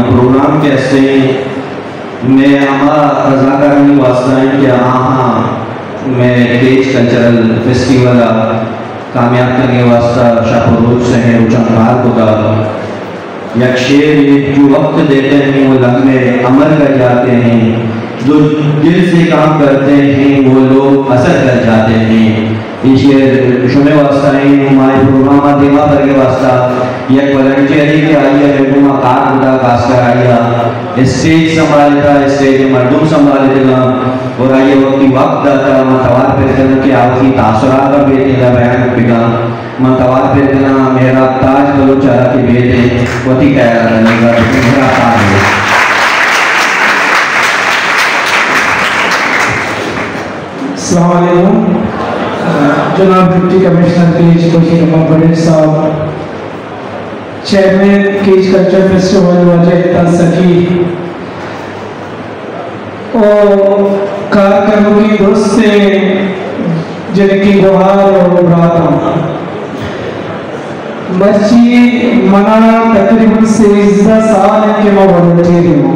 Programme के ऐसे मैं हमारा रजाकारानी वास्ता है कि हाँ मैं केज कल्चरल फेस्टिवल कामयाब करने वास्ता शाहरुख से है उचांगार को का यक्षेर जो वक्त देते हैं वो लम्हे अमल कर जाते हैं, जो दिल से काम करते हैं वो लोग असर कर जाते हैं। ये शुमे वास्ता है हमारे प्रोग्राम देवा पर के वास्ता एक वॉलंटियरी के आइए लोगों कार खुदा खास कर आइया स्टेज संभाल था, स्टेज मर्दूम संभाल देगा और आइए वक्त वक्त आता मतवार पे करना कि आपकी तासुरात का बेटे का बयान बिगा मतवार पे करना मेरा ताज बलोचारा के बेटे वती कह रहा मेरा ताज है। अस्सलाम वालेकुम जनाब डिप्टी कमिश्नर केज खुर्शीद अहमद बड़े साहब, चेयरमैन केज कल्चर फेस्टिवल वजह सकी और कार्यक्रमों की दुरुस्त से जिनकी गुहार और रात मस्जिद मना तकरीबन 13 साल के मैं वॉलंटियर हूँ।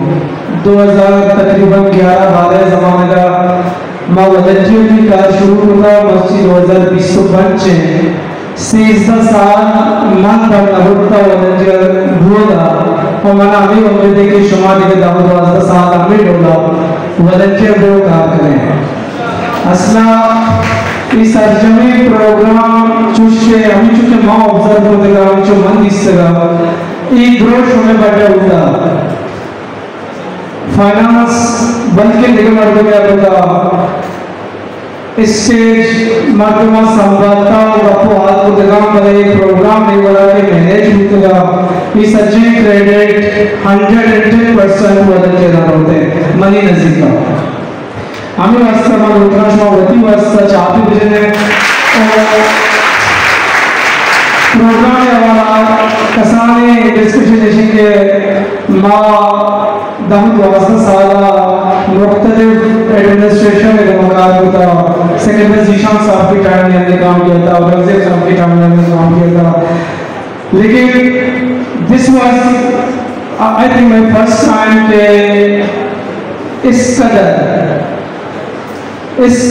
2000 तकरीबन 11-12 ज़माने का मैं वॉलंटियर की कार शुरू हुआ मस्जिद 2020 को बन चे 13 साल मन पर नबुता वॉलंटियर हुआ और मना अभी उम्मीद है कि शुमार के 10 साल अभी होगा वॉलंटियर दो काम करें असला इस अर्जमी प्रोग्राम चुष्के अभी चुके माँ ऑब्जर्व होते का अभी चु मन दिसगा एक ग्रोश हमें बड़ा होता फाइनेंस बल्कि लेकर मर्दों क्या होता स्टेज मर्दों संभालता और अपो हाथ को जगह पर एक प्रोग्राम नहीं बना के मैनेज होता इस अच्छे क्रेडिट 110% वॉलंटियर होते हैं मनी नजीक का हमें वास्ता हमारे उत्तराखंड वती वास्ता चाहते बजने प्रोग्राम के हवाला कसाने डिस्कशन के माँ दामद वास्ता साला मुख्तलिफ एडमिनिस्ट्रेशन के मकान होता सेक्रेटरी जीशान साहब के टाइम में हमने काम किया था और रज़ीक साहब के टाइम में हमने काम किया था लेकिन this was I think my first time के इस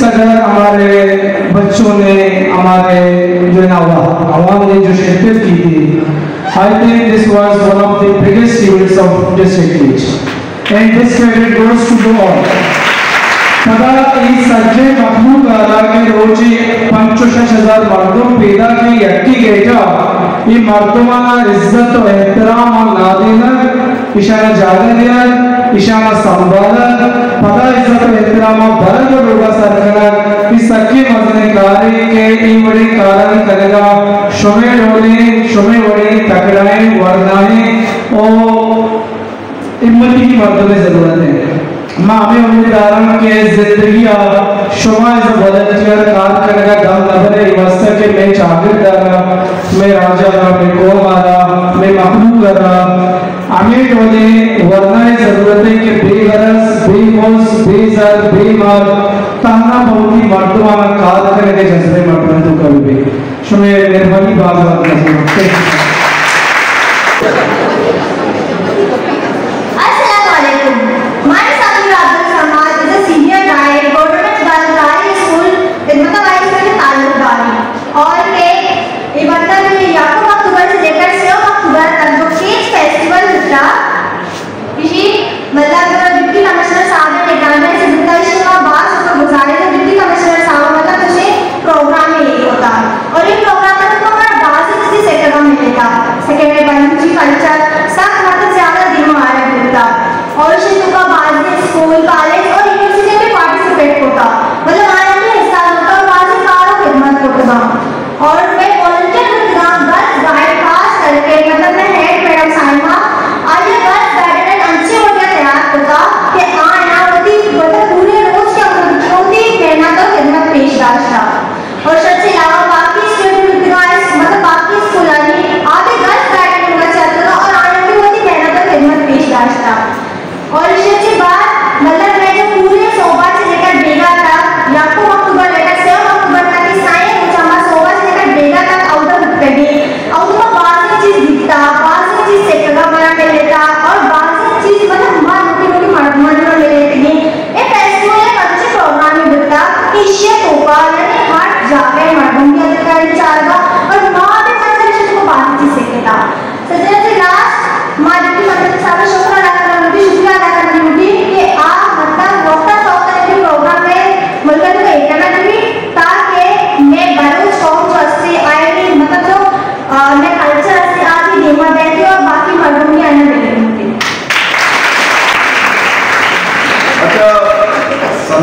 कदर हमारे बच्चों ने हमारे जो आवाम ने जो शिरकत की थी I think this was one of the biggest events of district and this credit goes to all पता इस सज्जे मखलूक आला के रोजी 65,000 मर्दों पैदा की यक्की गेटा ये मर्दों इज्जत और एहतराम और नादेना इशारा जागा दिया इशारा संभाला पता इज्जत और एहतराम और बरक लोगा सरकार इस सच्ची मजने कारी के इन बड़ी कारन करेगा शुमे बड़ी तकड़ाएं वरनाएं और हिम्मत की मर्दों में जरूरत है माँ हमें उम्मीदवारों के जिंदगी शुमा इस वॉलंटियर कार करेगा दम नबरे वास्ता के मैं चाबिर डाला मैं राजा रहा मैं कौम आ रहा मैं मखलूक कर रहा हमें बोले वरना जरूरत है कि बेगरज बेमोस बेजर बेमार ताना बहुत ही मर्दों में कार करेंगे जज्बे मर्दों तो कभी भी शुमे मेहरबानी बात प्रोग्राम में यही होता है और ये प्रोग्राम में तो हमारा बाजी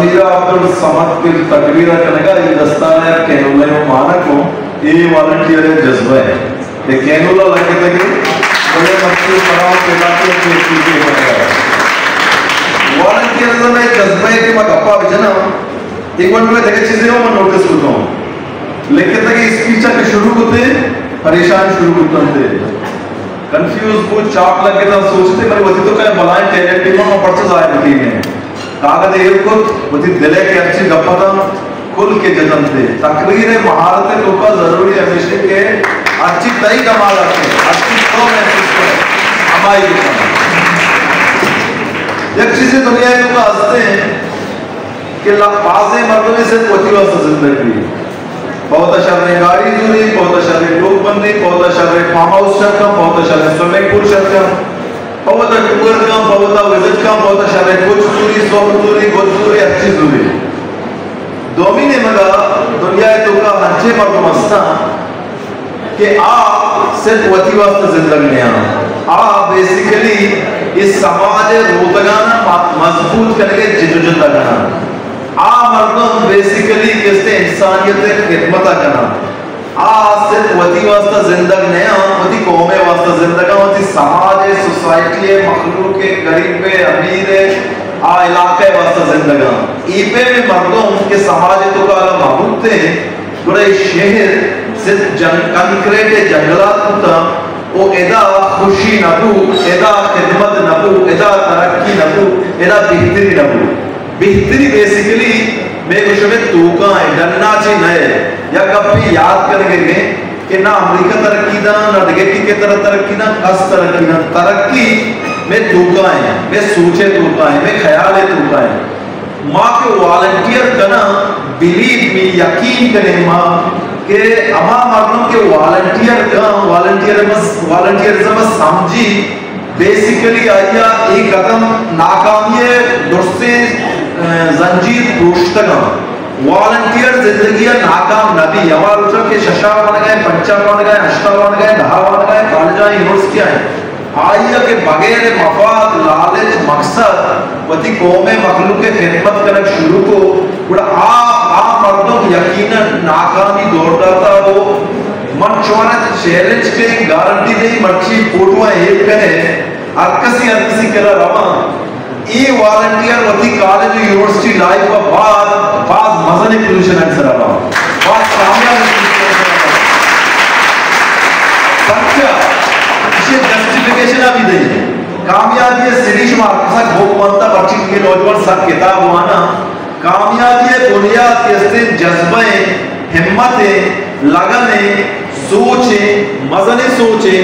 समीरा अब्दुल समद के तकरीर करेगा ये दस्ताने कैनोला मानक हो ये वॉलंटियर जज्बा है ये कैनोला लगे थे कि बड़े मजदूर बनाओ के लाके के चीजें करेगा वॉलंटियर में जज्बा है कि मैं गप्पा बजना एक बार मैं देखे चीजें हो मैं नोटिस करता हूँ लेकिन तक स्पीच के शुरू होते परेशान शुरू होते कंफ्यूज वो चाप लगे था सोचते मेरे वही तो क्या बलाएं टैलेंट में परचेज आए थे में कागज एक को वही दिले के अच्छी गप्पा था कुल के जतन थे तकरीर महारत तो का जरूरी हमेशा के अच्छी तय कमाल आते अच्छी तो महसूस करें हमारी एक चीजें दुनिया में तो हंसते हैं कि पासे मर्दों से पोती वास्ते जिंदगी बहुत अच्छा गाड़ी जुड़ी बहुत अच्छा लोग बंदी बहुत अच्छा फार्म हाउस शर्कम बहुत अच्छा स्विमिंग पूल शर्कम बहुत टूर का बहुत विजिट का बहुत अच्छा कुछ दूरी सौ दूरी कुछ दूरी अच्छी दूरी दोमिने मगा दुनिया तो का अच्छे मर्द मस्ता कि आप सिर्फ वती वास्ते जिंदगी में आप बेसिकली इस समाज रोतगाना मजबूत करके जिद्दोजहद करना आ मर्दम बेसिकली किससे इंसानियत खिदमत करना आ सिर्फ वती वास्ता जिंदगी नहीं वती कौमे वास्ता जिंदगी वती समाज सोसाइटी मखलूक के गरीब पे अमीर आ इलाके वास्ता जिंदगी ईपे में मर्दम के समाज तो का महबूब थे बड़े शहर सिर्फ कंक्रीट जंगलात होता वो एदा खुशी नबू एदा खिदमत नबू एदा तरक्की नबू एदा बेहतरी नबू बेहतरी बेसिकली मैं कुछ में तूका है डरना चाहिए नए या कभी याद करेंगे कि ना अमेरिका तरक्की ना ना डगेटी के तरह तरक्की ना कस तरक्की ना तरक्की में तूका है मैं सोचे तूका है मैं ख्याल है तूका है माँ के वॉलंटियर करना बिलीव में यकीन करें माँ के अमा मर्दों के वॉलंटियरिज्म समझी बेसिकली आया एक कदम नाकामी दुरुस्ते जंजीर पुष्टगा वॉलंटियर जिंदगी नाकाम नबी हमारे उच्च के शशा बन गए पंचा बन गए अष्टा बन गए दहा बन गए कॉलेजा यूनिवर्सिटियां आइया के बगैर मफाद लालच मकसद वती कौमे मखलूक के खिदमत करना शुरू को बड़ा आ मर्दों यकीनन नाकामी दौड़ता वो मन चोरा चैलेंज के गारंटी नहीं मर्ची फोटो एक करे अरकसी करा रवा ये वॉलंटियर वती कॉलेज यूनिवर्सिटी लाइफ का बाद मजने पोजीशन आंसर रहा बाद कामयाब सच्चा इसे जस्टिफिकेशन अभी नहीं कामयाबी सिरीश मार्कसा भोग बनता बच्ची के नौजवान सब किताब हुआ कामयाबी दुनिया के जज्बे हिम्मतें लगने सोचे मजने सोचे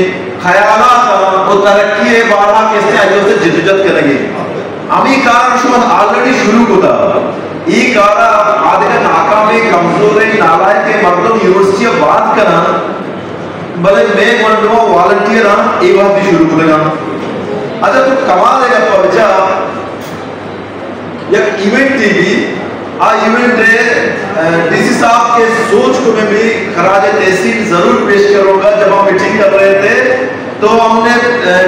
ख्यालात और तरक्की बारा कैसे आगे से जिद्दोजहद करेंगे अभी कारण शुरू ऑलरेडी शुरू होता ये कारा आधे का नाकामी कमजोर है नालायक के मतलब यूनिवर्सिटी बात करना भले मैं मंडवा वॉलंटियर हां ये बात भी शुरू करेगा अच्छा तो कमाल है पबजा एक इवेंट थी आ इवेंट डीसी साहब के सोच को मैं भी खराज तहसीन जरूर पेश करूंगा जब हम मीटिंग कर रहे थे तो हमने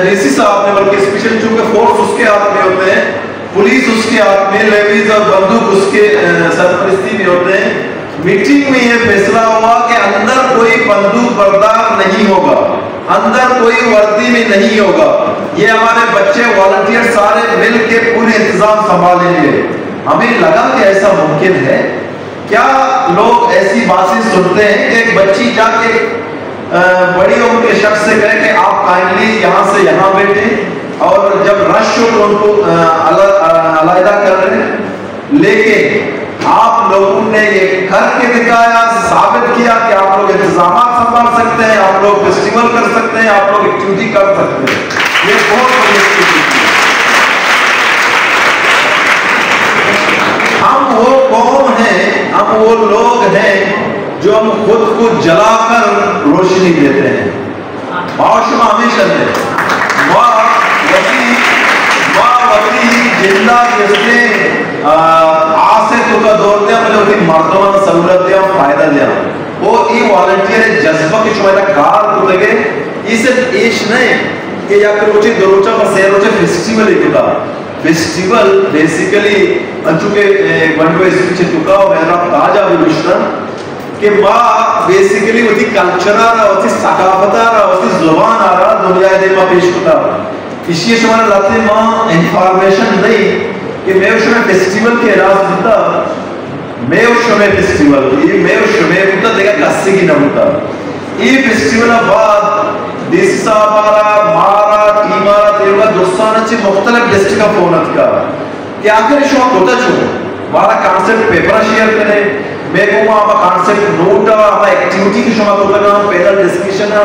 डीसी साहब ने बल्कि स्पेशल चूंकि फोर्स उसके हाथ में होते हैं पुलिस उसके हाथ में लेडीज और बंदूक उसके सरपरस्ती में होते हैं मीटिंग में ये फैसला हुआ कि अंदर कोई बंदूक बर्दार नहीं होगा अंदर कोई वर्दी में नहीं होगा ये हमारे बच्चे वॉलंटियर सारे मिल के पूरे इंतजाम संभालेंगे हमें लगा कि ऐसा मुमकिन है क्या लोग ऐसी बातें सुनते हैं कि एक बच्ची जाके बड़ी उम्र के शख्स से कहे कि आप काइंडली यहाँ से यहाँ बैठे और जब रश हो तो उनको अलग कर रहे हैं लेकिन आप लोगों ने ये करके दिखाया साबित किया कि आप लोग इंतजाम संभाल सकते हैं आप लोग फेस्टिवल कर सकते हैं आप लोग एक्टिविटी कर सकते हैं ये बहुत बड़ी स्थिति है हम वो कौम हैं हम वो लोग हैं जो हम खुद को जलाकर रोशनी देते हैं बाशुमा हमेशा ने जिंदा जिसने आसे तो का दौर दिया मतलब कि मर्दों सहूलत दिया फायदा दिया वो ये वॉलंटियर जज्बा की शुमारा कार को लगे इसे एश नहीं कि या करोचे दरोचा पर सेरोचे फेस्टिवल एक होता फेस्टिवल बेसिकली अंचुके बंडो इसके तुका मेरा ताजा विश्वास कि माँ बेसिकली उसी कल्चर आ रहा उसी सकाफत आ रहा उसी ज़ुबान आ रहा दुनिया दे माँ पेश होता इसलिए हमारे लाते माँ इंफॉर्मेशन नहीं कि मैं उसमें फेस्टिवल के राज होता मैं उसमें फेस्टिवल ये मैं उसमें होता देखा कस्से की ना होता ये फेस्टिवल बाद देश सामारा मारा टीमारा तेरा दोस्ताना ची मुख्तलिफ डिस्ट्रिक्ट का फोन का कि आखिर शौक होता चुन हमारा कॉन्सेप्ट पेपर शेयर करें मैं कहूँगा हमारा कॉन्सेप्ट नोट हमारा एक्टिविटी की शौक होता है पैनल डिस्कशन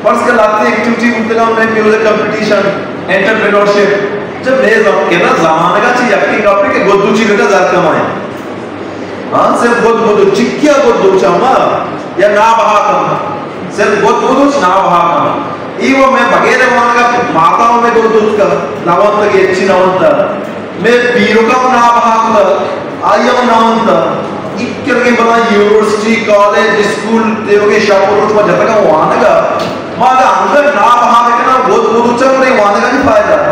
फर्स्ट कर लाते एक्टिविटी होता है मैं म्यूजिक कंपटीशन एंटरप्रेन्योरशिप जब मैं कहना ज़माने का चीज़ आपकी कापी के गोदू चीज़ का ज़्यादा कमाएं हाँ सिर्फ गोदू चिक्किया गोदू चामा या ना बहा कम सिर्फ गोदू ना बहा कम वो मैं बगैर वहाँ का माताओं में गोदू का नावंत की अच्छी नावंत मैं पीरों का ना बहा का आया नावंत इक्कर के बना यूनिवर्सिटी कॉलेज स्कूल तेरे शापोरों में जब तक वहाँ का माला अंदर ना बहा में ना गोदू चल रही वहाँ का नहीं फायदा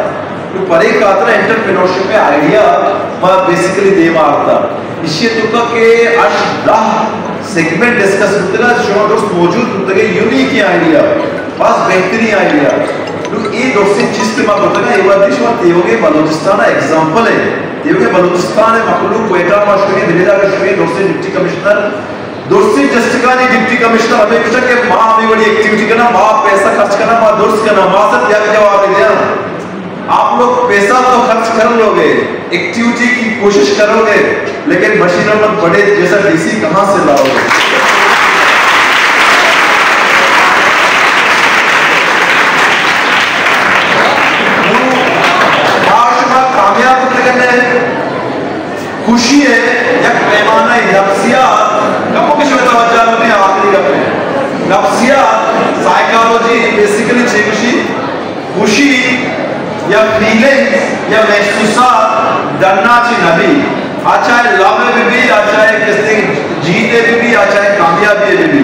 परे कातर एंटरप्रेन्योरशिप में आइडिया मैं बेसिकली दे मारता इससे तो का के आज 10 सेगमेंट डिस्कस होते ना जो दोस्त मौजूद होते हैं यूनिक आइडिया बस बेहतरीन आइडिया तो ये दोस्त चीज के मार होते हैं ये बात दिश मत ये हो गए बलूचिस्तान एग्जांपल है ये हो गए बलूचिस्तान है मखलूक कोयटा मास्टर दिल्ली का शुरू दोस्त डिप्टी कमिश्नर दोस्ती जस्टिकानी डिप्टी कमिश्नर हमें कुछ के माँ हमें बड़ी एक्टिविटी करना माँ पैसा खर्च करना माँ दोस्त करना माँ से त्याग जवाब दिया आप लोग पैसा तो खर्च कर लोगे एक्टिविटी की कोशिश करोगे लेकिन मशीनों में बड़े जैसा डीसी कहां से लाओगे कामयाब करने खुशी है या पैमाना है नफ्सियात कबो किसी में तवज्जो होती है आखिरी करते हैं नफ्सियात साइकोलॉजी बेसिकली खुशी या फीलिंग्स या महसूसात डरना ची नबी अच्छा है लव में भी अच्छा है किसी जीते भी अच्छा है कामयाबी में भी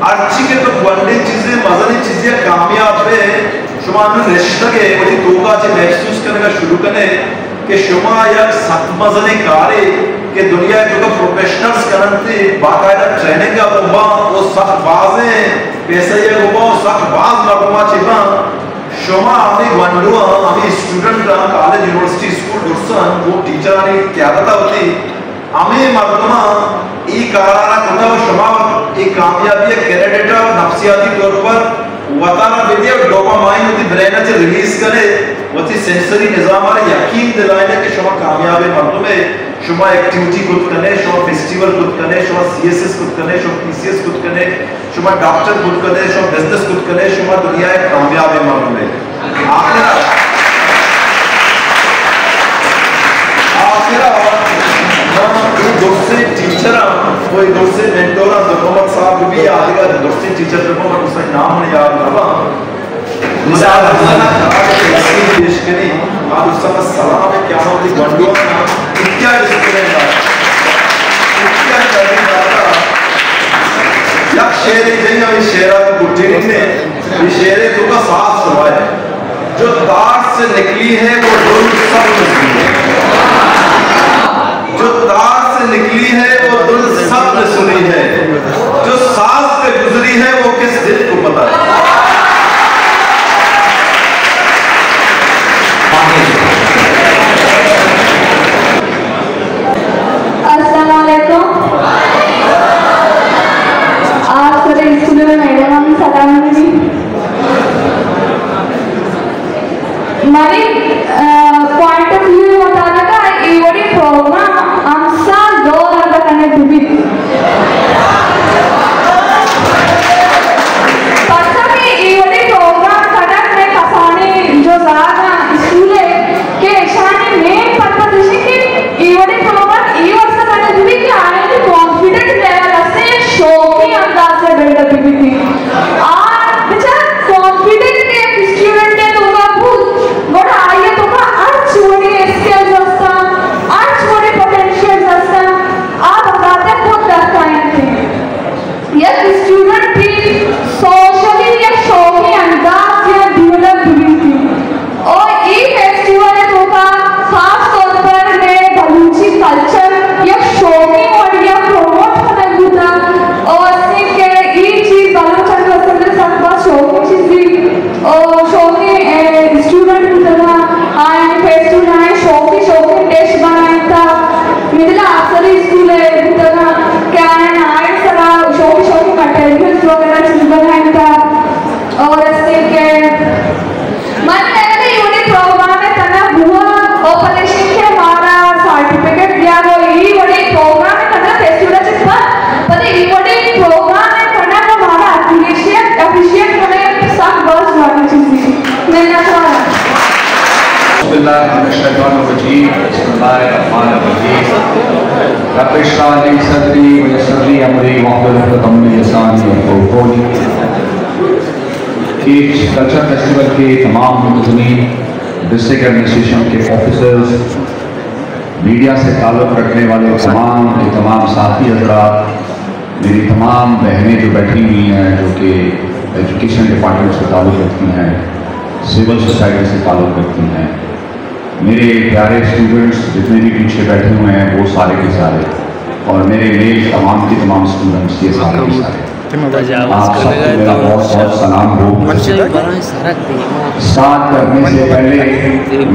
अच्छी के तो बंदे चीजें मज़ानी चीजें कामयाब पे शुमानु रिश्ते के वही दोगा चे महसूस करने का शुरू करें कि शुमा या सख्त मज़ानी कारे के दुनिया जो का प्रोफेशनल्स करते बाकायदा ट्रेनिंग का वो सख्त बाज़ हैं पैसे ये वो सख्त बाज़ लगवा चिपा शोमा आमी वंडुआ आमी स्टूडेंट कॉलेज यूनिवर्सिटी स्कूल दुर्सन वो टीचर आनी क्या बता होती आमी मर्दमा ये काराना कुत्ता वो शोमा एक कामयाबी है कैरेडेटा नफ्सियाती तौर पर वताना बेटे डोपामाइन होती ब्रेन से रिलीज करे वती सेंसरी निज़ाम वाले यकीन दिलाने के शोमा कामयाबी मर्दों में शोमा एक्टिविटी कुछ करने शोमा फेस्टिवल कुछ करने शोमा सीएसएस कुछ करने शोमा पीसीएस कुछ करने शोमा डॉक्टर कुछ करने शोमा बिजनेस कुछ करने शोमा दुनिया एक कामयाबी मर्दों में आखिरा दोस्ती टीचर कोई दोस्ती मेंटोर मोहम्मद साहब भी आएगा दोस्ती टीचर पे मोहम्मद उसका नाम नहीं याद रहा मिसाल पेश करी आज उस समय सलाम है क्या होती बंडों क्या डिस्प्लेन था क्या करने वाला या शेरे जैसे ये शेरा को गुटेरी ने ये शेरे तो का साथ सुनाया जो तार से निकली है वो दुल सब सुनी है जो तार से निकली है वो दुल सब ने सुनी है जो सांस पे गुजरी है वो किस दिल को पता है अस्सलामुअलैकुम आज सरे स्कूल में मैडम हम सलाम दी हमारी पॉइंट ऑफ व्यू बताने का ये बड़ी प्रोग्राम हम साल 2 घंटा करने भी पता कि ये बड़ी प्रोग्राम कदम में कसाने जो ज़्यादा स्कूल है के शाने मेन पर्पस है कि ये बड़ी प्रोग्राम ये वर्ष करने भी कि आने की कॉन्फिडेंट लेवल से शौकी अंदाज से बिल्डअप भी थी और बेचारा कॉन्फिडेंट के स्टूडेंट है तो का भूत बड़ा आइए तो का आज छोड़िए औज़ुबिल्लाहिमिनश्शैतानिर्रजीम बिस्मिल्लाहिर्रहमानिर्रहीम रब्बि इश्रह ली सदरी व यस्सिर ली अमरी वहलुल उक़दतम मिन लिसानी यफ़क़हू क़ौली। केज कल्चर फेस्टिवल के तमाम मुंतज़मीन, डिस्ट्रिक्ट एडमिनिस्ट्रेशन के ऑफिसर्स, मीडिया से ताल्लुक़ रखने वाले तमाम साथी हज़रात, मेरी तमाम बहनें जो बैठी हुई हैं जो कि एजुकेशन डिपार्टमेंट से ताल्लुक़ रखती हैं, सिविल सोसाइटी से ताल्लुक़ रखती हैं, मेरे प्यारे स्टूडेंट्स जितने भी पीछे बैठे हुए हैं वो सारे के सारे, और मेरे मेल तमाम के तमाम स्टूडेंट्स ये सारे के सारे, आप सबको मेरा बहुत बहुत सलाम हो। स्टार्ट करने से पहले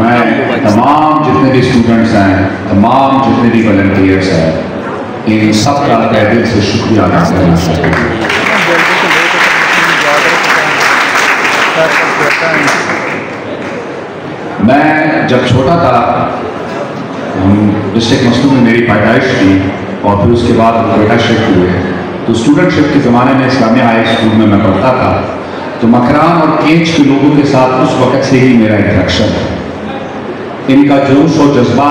मैं तमाम जितने भी स्टूडेंट्स हैं, तमाम जितने भी वॉलंटियर्स हैं, इन सब का तहे दिल से शुक्रिया अदा करना चाहता हूँ। मैं जब छोटा था, डिस्ट्रिक्ट मसलूम में मेरी पैदाइश थी और फिर उसके बाद कोयटा शिफ्ट हुए, तो स्टूडेंटशिप के ज़माने में इस्लामिया हाई स्कूल में मैं पढ़ता था, तो मकरान और केज के लोगों के साथ उस वक़्त से ही मेरा इंटरेक्शन है। इनका जोश और जज्बा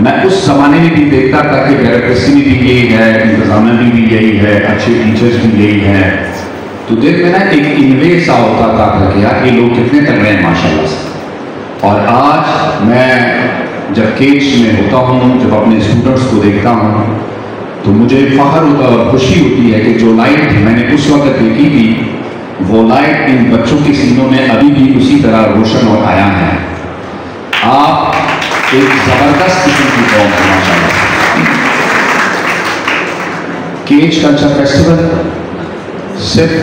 मैं उस ज़माने में भी देखता था कि ब्यूरोक्रेसी में भी यही है, इंतज़ामिया में भी यही है, अच्छे टीचर्स भी यही हैं, तो देख में ना एक इन्वे सा होता था कि यार ये लोग कितने तगड़े हैं माशाल्लाह से। और आज मैं जब केज में होता हूँ, जब अपने स्टूडेंट्स को देखता हूँ, तो मुझे फ़ख्र होता है और खुशी होती है कि जो लाइट मैंने उस वक्त देखी थी, वो लाइट इन बच्चों के सीनों में अभी भी उसी तरह रोशन और आया है। आप एक ज़बरदस्त किस्म की कौम है माशाल्लाह। केज कल्चर फेस्टिवल सिर्फ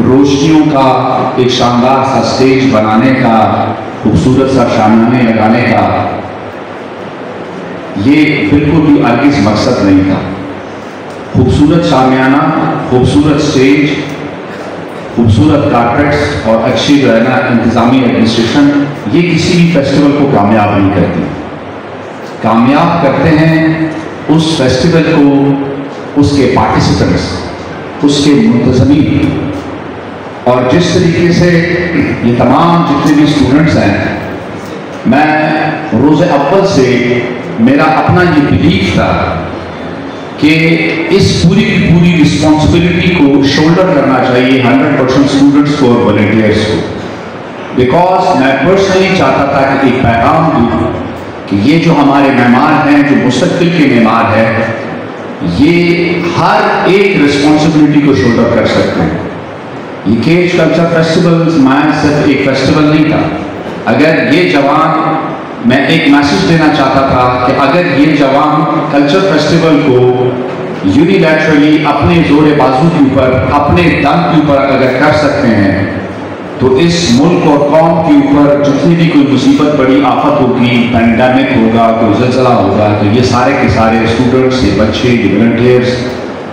रोशनियों का एक शानदार सा स्टेज बनाने का, खूबसूरत सा शामियाने लगाने का, ये बिल्कुल भी अर्गिज़ मकसद नहीं था। खूबसूरत शामियाना, खूबसूरत स्टेज, खूबसूरत कारपेट्स और अच्छी जो है ना इंतज़ामी एडमिनिस्ट्रेशन, ये किसी भी फेस्टिवल को कामयाब नहीं करती। कामयाब करते हैं उस फेस्टिवल को उसके पार्टिसिपेंट्स, उसके मुंतज़मीन, और जिस तरीके से ये तमाम जितने भी स्टूडेंट्स हैं, मैं रोज़ अव्वल से मेरा अपना ये बिलीफ था कि इस पूरी की पूरी रिस्पॉन्सिबिलिटी को शोल्डर करना चाहिए 100% स्टूडेंट्स को और वॉलंटियर्स को, बिकॉज मैं पर्सनली चाहता था कि एक पैगाम दूँ कि ये जो हमारे मेहमान हैं, जो मुस्तक़बिल के मेहमान हैं, ये हर एक रिस्पॉन्सिबिलिटी को शोल्डर कर सकते हैं। ये केज कल्चर फेस्टिवल मैं सिर्फ एक फेस्टिवल नहीं था। अगर ये जवान, मैं एक मैसेज देना चाहता था कि अगर ये जवान कल्चर फेस्टिवल को यूनिलैटरली अपने जोरे बाजू के ऊपर, अपने दम के ऊपर अगर कर सकते हैं, तो इस मुल्क और कौम के ऊपर जितनी भी कोई मुसीबत, बड़ी आफत होगी, पैंडेमिक होगा, कोई ज़लज़ला होगा, तो ये सारे के सारे स्टूडेंट्स, ये बच्चे, ये वॉलंटियर्स,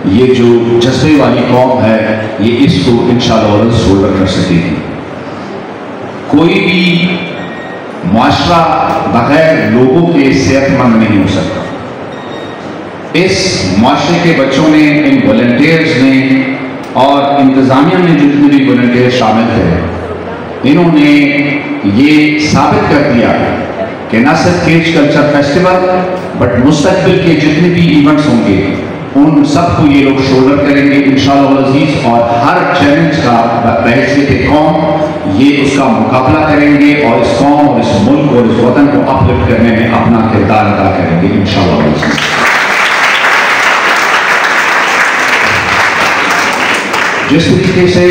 ये जो जज्बे वाली कौम है, ये इसको इंशाअल्लाह शोल्डर कर सकेगी। कोई भी माशरा बगैर लोगों के सेहतमंद नहीं हो सकता। इस माशरे के बच्चों ने, इन वॉलंटियर्स ने और इंतज़ामिया में जितने भी वॉलंटियर शामिल थे, इन्होंने ये साबित कर दिया कि न सिर्फ केज कल्चर फेस्टिवल बट मुस्तक़बिल के जितने भी इवेंट्स होंगे उन सबको ये लोग शोल्डर करेंगे इंशाअल्लाह अज़ीज़, और हर चैलेंज का बहैसियत कौम ये उसका मुकाबला करेंगे और इस कौम और इस मुल्क और इस वतन को अपलिफ्ट करने में अपना किरदार अदा करेंगे इंशाअल्लाह अज़ीज़। जिस तरीके से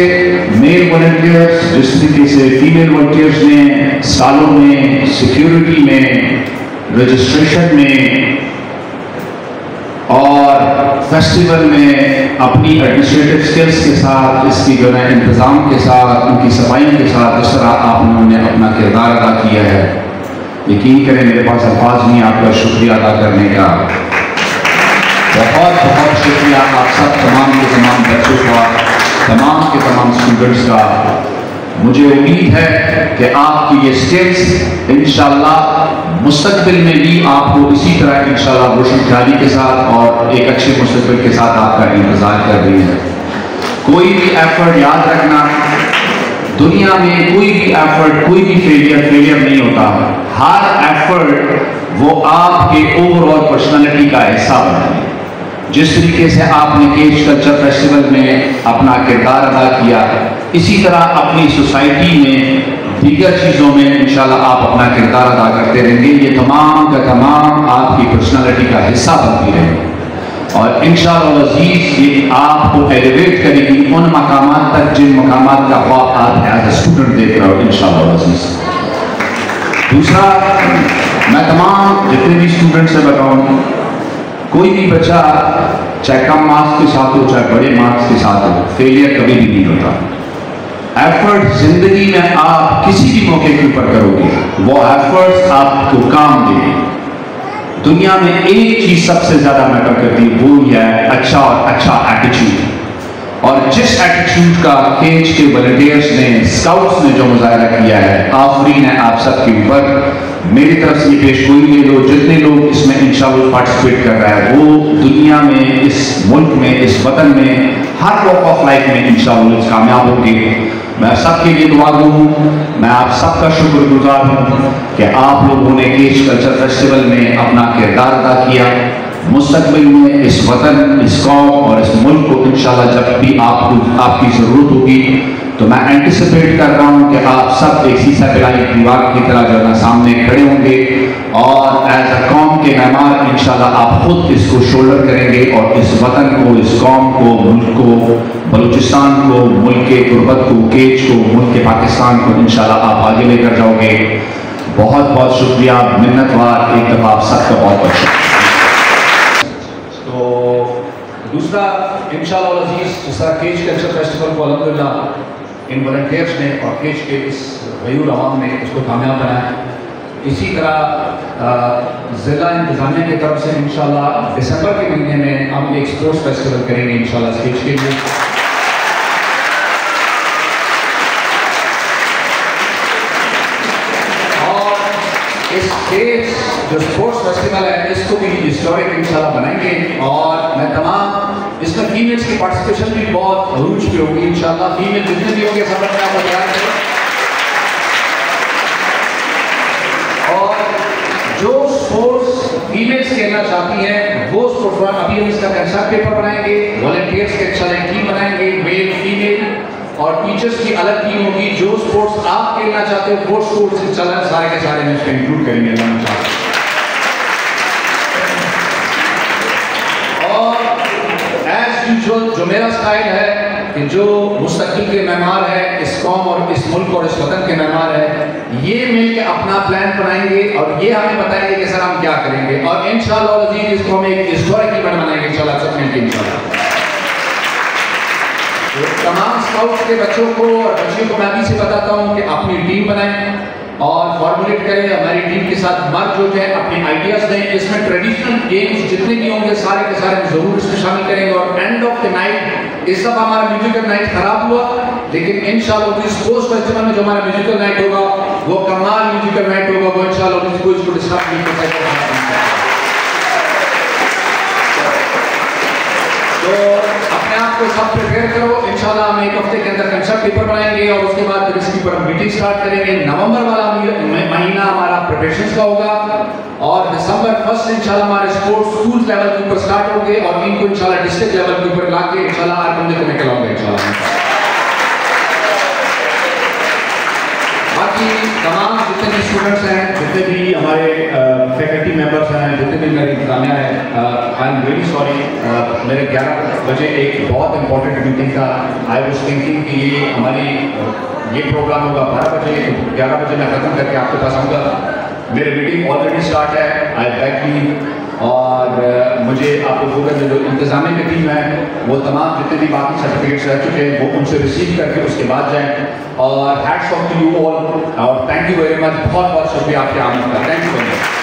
मेल वॉलंटियर्स, जिस तरीके से फीमेल वॉलंटियर्स ने स्टॉलों में, सिक्योरिटी में, रजिस्ट्रेशन में और फेस्टिवल में अपनी एडमिनिस्ट्रेटिव स्किल्स के साथ, इसकी जो है इंतज़ाम के साथ, उनकी सफाइयों के साथ जिस तरह आप उन्होंने अपना किरदार अदा किया है, यकीन करें मेरे पास अल्फाज नहीं आपका शुक्रिया अदा करने का। बहुत बहुत शुक्रिया आप सब तमाम के तमाम बच्चों का, तमाम के तमाम स्टूडेंट्स का। मुझे उम्मीद है कि आपकी ये स्किल्स इंशाअल्लाह मुस्तक़बिल में भी आपको इसी तरह इंशाअल्लाह रोशन ख्याली के साथ और एक अच्छे मुस्तक़बिल के साथ आपका इंतज़ार कर रही है। कोई भी एफर्ट याद रखना, दुनिया में कोई भी एफर्ट, कोई भी फेलियर नहीं होता। हर एफर्ट वो आपके ओवरऑल पर्सनालिटी का हिस्सा बने। जिस तरीके से आपने केज कल्चर फेस्टिवल में अपना किरदार अदा किया, इसी तरह अपनी सोसाइटी में दीगर चीज़ों में इंशाल्लाह आप अपना किरदार अदा करते रहेंगे। ये तमाम का तमाम आपकी पर्सनालिटी का हिस्सा बनती रहेंगे और इंशाल्लाह अज़ीज़ ये आपको एलिवेट करेगी उन मकामात तक जिन मकामात का ख्वाब आप एज ए स्टूडेंट देख रहे हो इंशाल्लाह अज़ीज़। दूसरा, मैं तमाम जितने भी स्टूडेंट से बताऊँ, कोई भी बच्चा चाहे कम मार्क्स के साथ हो चाहे बड़े मार्क्स के साथ हो, फेलियर कभी भी नहीं होता। एफर्ट जिंदगी में आप किसी भी मौके के ऊपर करोगे, वो एफर्ट्स आपको काम देंगे। दुनिया में एक चीज सबसे ज्यादा मैटर करती है, वो यह है अच्छा और अच्छा एटीट्यूड। और जिस एटीट्यूड का केज के वॉलंटियर्स ने, स्काउट्स ने जो मुजाहरा किया है, आफरीन है आप सबके ऊपर। मेरी तरफ से ये पेशगोई ले लो, जितने लोग इसमें इंशाल्लाह पार्टिसिपेट कर रहा है वो दुनिया में, इस मुल्क में, इस वतन में, हर वॉक ऑफ लाइफ में इंशाल्लाह कामयाब होंगे। मैं सबके लिए दुआ दूँ। मैं आप सबका शुक्रगुजार हूँ कि आप लोगों ने केज कल्चर फेस्टिवल में अपना किरदार अदा किया। मुस्तकबिल में इस वतन, इस कौम और इस मुल्क को इंशाल्लाह जब भी आपकी ज़रूरत होगी तो मैं एंटिसिपेट कर रहा हूँ कि आप सब एक शीशा पिलाई दीवार की तरह जो है सामने खड़े होंगे और एज अ कौम के मेहमान इंशाल्लाह आप खुद इसको शोल्डर करेंगे और इस वतन को, इस कौम को, मुल्क को, बलूचिस्तान को, मुल्क के गुरबत को, केज को, मुल्क के पाकिस्तान को इंशाल्लाह आप आगे लेकर जाओगे। बहुत बहुत शुक्रिया, मिन्नतवार, एक दफ़ा आप सबका बहुत बहुत शुक्रिया। तो दूसरा, इंशाल्लाह अज़ीज़, जिस तरह केज कल्चर फेस्टिवल को अल्हम्दुलिल्लाह इन वॉलंटियर्स ने और केज के इस गयूर अवाम ने इसको कामयाब बनाया, इसी तरह ज़िला इंतज़ामिया की तरफ से इंशाल्लाह दिसंबर के महीने में हम एक स्पोर्ट्स फेस्टिवल करेंगे इंशाल्लाह केज के लिए। और इस केज जो स्पोर्ट्स फेस्टिवल है इसको भी हिस्टोरिक इंशाल्लाह बनाएंगे और मैं तमाम इसमें फीमेल्स की पार्टिसिपेशन भी बहुत अरूज पे होगी इंशाल्लाह। फीमेल जितने भी होंगे सब अपने आप को तैयार करें और जो स्पोर्ट्स फीमेल्स खेलना चाहती हैं वो स्पोर्ट्स, अभी हम इसका कंसेप्ट पेपर बनाएंगे, वॉलंटियर्स के चलें टीम बनाएंगे, मेल फीमेल और टीचर्स की अलग टीम होगी। जो स्पोर्ट्स आप खेलना चाहते हो वो स्पोर्ट्स चलन सारे के सारे में इसको इंक्लूड करेंगे। जो मेरा स्टाइल है कि जो मुस्तकिल के मेहमान है, इस कौम और इस मुल्क और इस वतन के मेहमान है, ये मिल के अपना प्लान बनाएंगे और ये हमें बताएंगे कि सर हम क्या करेंगे और इंशाल्लाह अज़ीज़ इसको हम एक हिस्टोरिक इवेंट बनाएंगे इंशाल्लाह सब मिलकर इंशाल्लाह। तो तमाम स्काउट्स के बच्चों को और बच्चियों को मैं अभी से बताता हूँ कि अपनी टीम बनाएं और फॉर्मुलेट करें, हमारी टीम के साथ मर्ज हो जाए, अपने आइडियाज दें। इसमें ट्रेडिशनल गेम्स जितने भी होंगे सारे के सारे जरूर इसमें शामिल करेंगे और एंड ऑफ द नाइट, इस दफा हमारा म्यूजिकल नाइट खराब हुआ लेकिन इंशाल्लाह इस स्पोर्ट्स फेस्टिवल में जो हमारा म्यूजिकल नाइट होगा वो कमाल म्यूजिकल नाइट होगा, वो इंशाल्लाह इसको डिस्टर्ब नहीं कर सकता। तो अपने आप को सब प्रिपेयर करो, इंशाल्लाह हम एक हफ्ते के अंदर कंसेप्ट पेपर बनाएंगे और उसके बाद फिर इसके ऊपर मीटिंग स्टार्ट करेंगे। नवंबर वाला महीना हमारा प्रिपरेशंस का होगा और दिसंबर 1 इंशाल्लाह हमारे स्पोर्ट्स स्कूल लेवल के ऊपर स्टार्ट होंगे और इनको इंशाल्लाह डिस्ट्रिक्ट लेवल के ऊपर लाके इंशाल्लाह हर बंदे को निकलाऊंगा इंशाल्लाह। बाकी तमाम जितने भी स्टूडेंट्स हैं, जितने भी हमारे फैकल्टी मेंबर्स हैं, जितने भी मेरी इंतजामिया है, आई एम वेरी सॉरी, मेरे 11 बजे एक बहुत इंपॉर्टेंट मीटिंग था। आई वाज थिंकिंग कि ये हमारी ये प्रोग्राम होगा 12 बजे, 11 बजे मैं ख़त्म करके आपके पास आऊँगा। मेरी मीटिंग ऑलरेडी स्टार्ट है, आई बैक लीव और मुझे आप लोगों का जो इंतजामिया की टीम है वो तमाम जितने भी बाकी सर्टिफिकेट्स रह चुके हैं वो उनसे रिसीव करके उसके बाद जाएँ और hats off to you all और थैंक यू वेरी मच। बहुत बहुत शुक्रिया आपके आने का, थैंक यू वेरी मच।